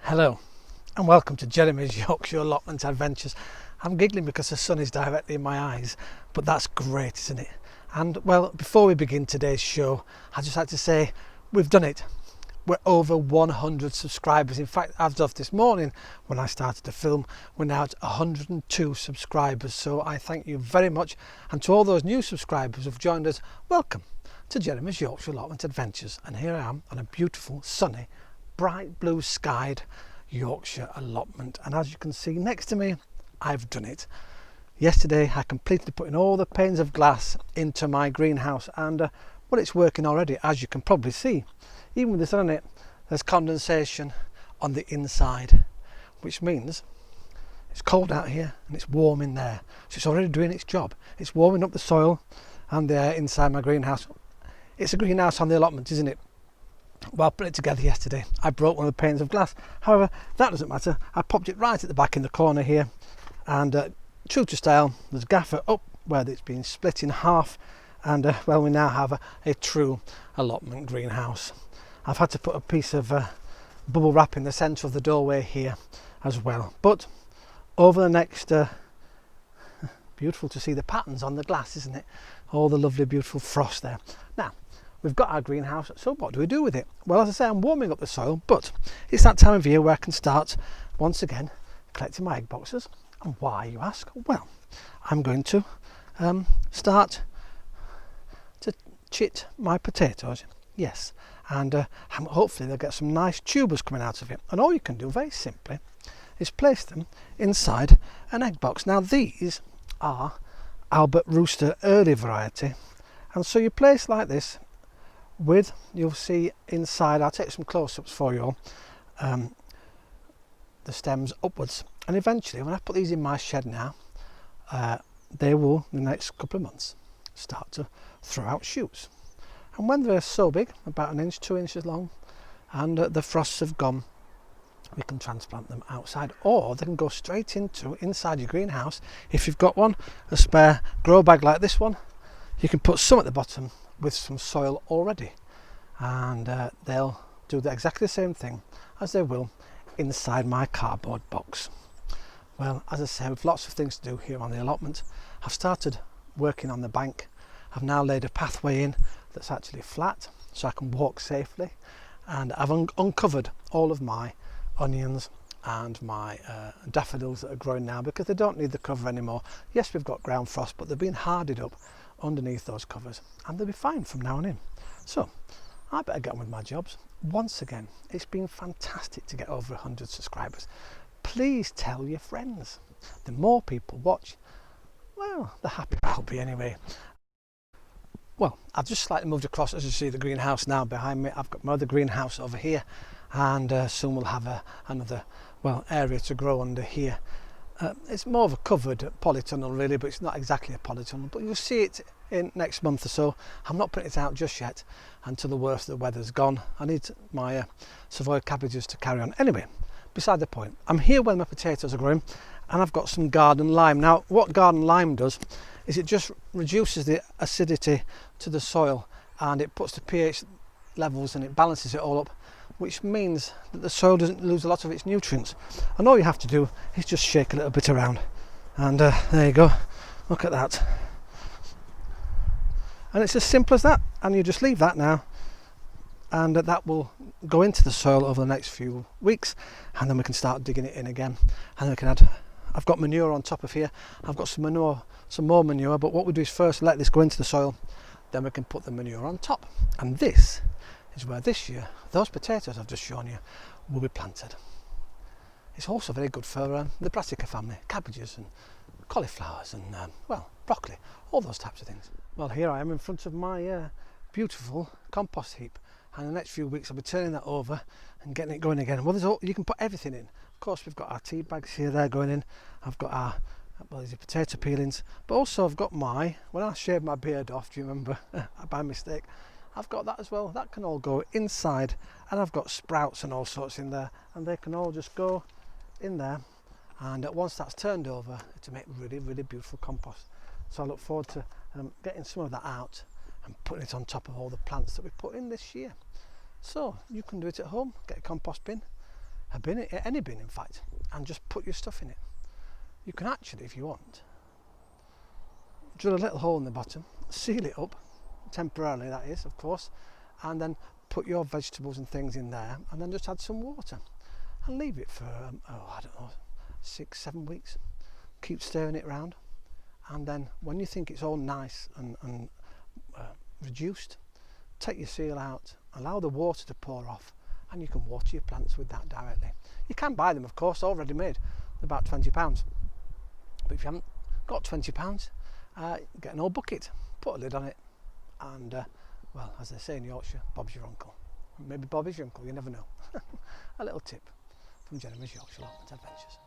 Hello and welcome to Jeremy's Yorkshire Allotment Adventures. I'm giggling because the sun is directly in my eyes, but that's great, isn't it? And well, before we begin today's show, I'd just like to say we've done it. We're over 100 subscribers. In fact, as of this morning when I started to film, we're now at 102 subscribers. So I thank you very much, and to all those new subscribers who've joined us, welcome to Jeremy's Yorkshire Allotment Adventures. And here I am on a beautiful, sunny, bright blue skied Yorkshire allotment, and as you can see next to me, I've done it. Yesterday I completed putting all the panes of glass into my greenhouse, and well, it's working already, as you can probably see. Even with the sun on it, there's condensation on the inside, which means it's cold out here and it's warm in there, so it's already doing its job. It's warming up the soil and the air inside my greenhouse. It's a greenhouse on the allotment, isn't it? Well, I put it together yesterday. I broke one of the panes of glass. However, that doesn't matter. I popped it right at the back in the corner here, and true to style, there's gaffer up where it's been split in half, and well, we now have a true allotment greenhouse. I've had to put a piece of bubble wrap in the centre of the doorway here as well. But over the next beautiful to see the patterns on the glass, isn't it? All the lovely beautiful frost there. Now we've got our greenhouse, so what do we do with it? Well, as I say, I'm warming up the soil, but it's that time of year where I can start once again collecting my egg boxes. And why, you ask? Well, I'm going to start to chit my potatoes, yes, and hopefully they'll get some nice tubers coming out of it. And all you can do very simply is place them inside an egg box. Now these are Albert Rooster early variety, and so you place like this with, you'll see inside, I'll take some close-ups for you all, the stems upwards, and eventually when I put these in my shed now, they will in the next couple of months start to throw out shoots, and when they're so big, about 1 inch, 2 inches long, and the frosts have gone, we can transplant them outside, or they can go straight inside your greenhouse. If you've got one, a spare grow bag like this one, you can put some at the bottom with some soil already, and they'll do exactly the same thing as they will inside my cardboard box. Well, as I say, with lots of things to do here on the allotment, I've started working on the bank. I've now laid a pathway in that's actually flat so I can walk safely, and I've uncovered all of my onions and my daffodils that are growing now because they don't need the cover anymore. Yes, we've got ground frost, but they've been hardened up underneath those covers, and they'll be fine from now on in. So I better get on with my jobs. Once again, it's been fantastic to get over 100 subscribers. Please tell your friends. The more people watch, well, the happier I'll be anyway. Well, I've just slightly moved across, as you see, the greenhouse now behind me. I've got my other greenhouse over here, and soon we'll have another, well, area to grow under here. It's more of a covered polytunnel really, but it's not exactly a polytunnel, but you'll see it in next month or so. I'm not putting it out just yet until the worst of the weather's gone. I need my Savoy cabbages to carry on. Anyway, beside the point, I'm here when my potatoes are growing, and I've got some garden lime. Now what garden lime does is it just reduces the acidity to the soil, and it puts the pH levels and it balances it all up, which means that the soil doesn't lose a lot of its nutrients. And all you have to do is just shake a little bit around, and there you go, look at that. And it's as simple as that, and you just leave that now, and that will go into the soil over the next few weeks, and then we can start digging it in again, and then we can add, I've got manure on top of here, I've got some more manure, but what we do is first let this go into the soil, then we can put the manure on top. And this is where this year those potatoes I've just shown you will be planted. It's also very good for the brassica family, cabbages and cauliflowers and well, broccoli, all those types of things. Well, here I am in front of my beautiful compost heap, and in the next few weeks I'll be turning that over and getting it going again. Well, you can put everything in. Of course, we've got our tea bags here, they're going in. I've got our, well, these are potato peelings, but also I've got my, when I shaved my beard off, do you remember, by mistake, I've got that as well. That can all go inside, and I've got sprouts and all sorts in there, and they can all just go in there, and once that's turned over, to make really, really beautiful compost. So I look forward to getting some of that out and putting it on top of all the plants that we put in this year. So you can do it at home, get a compost bin, a bin, any bin in fact, and just put your stuff in it. You can actually, if you want, drill a little hole in the bottom, seal it up, temporarily that is, of course, and then put your vegetables and things in there, and then just add some water and leave it for I don't know, 6-7 weeks. Keep stirring it around, and then when you think it's all nice and reduced, take your seal out, allow the water to pour off, and you can water your plants with that directly. You can buy them, of course, already made. They're about £20, but if you haven't got £20, get an old bucket, put a lid on it, and well, as they say in Yorkshire, Bob's your uncle. Maybe Bob is your uncle, you never know. A little tip from Jeremy's Yorkshire Allotment Adventures.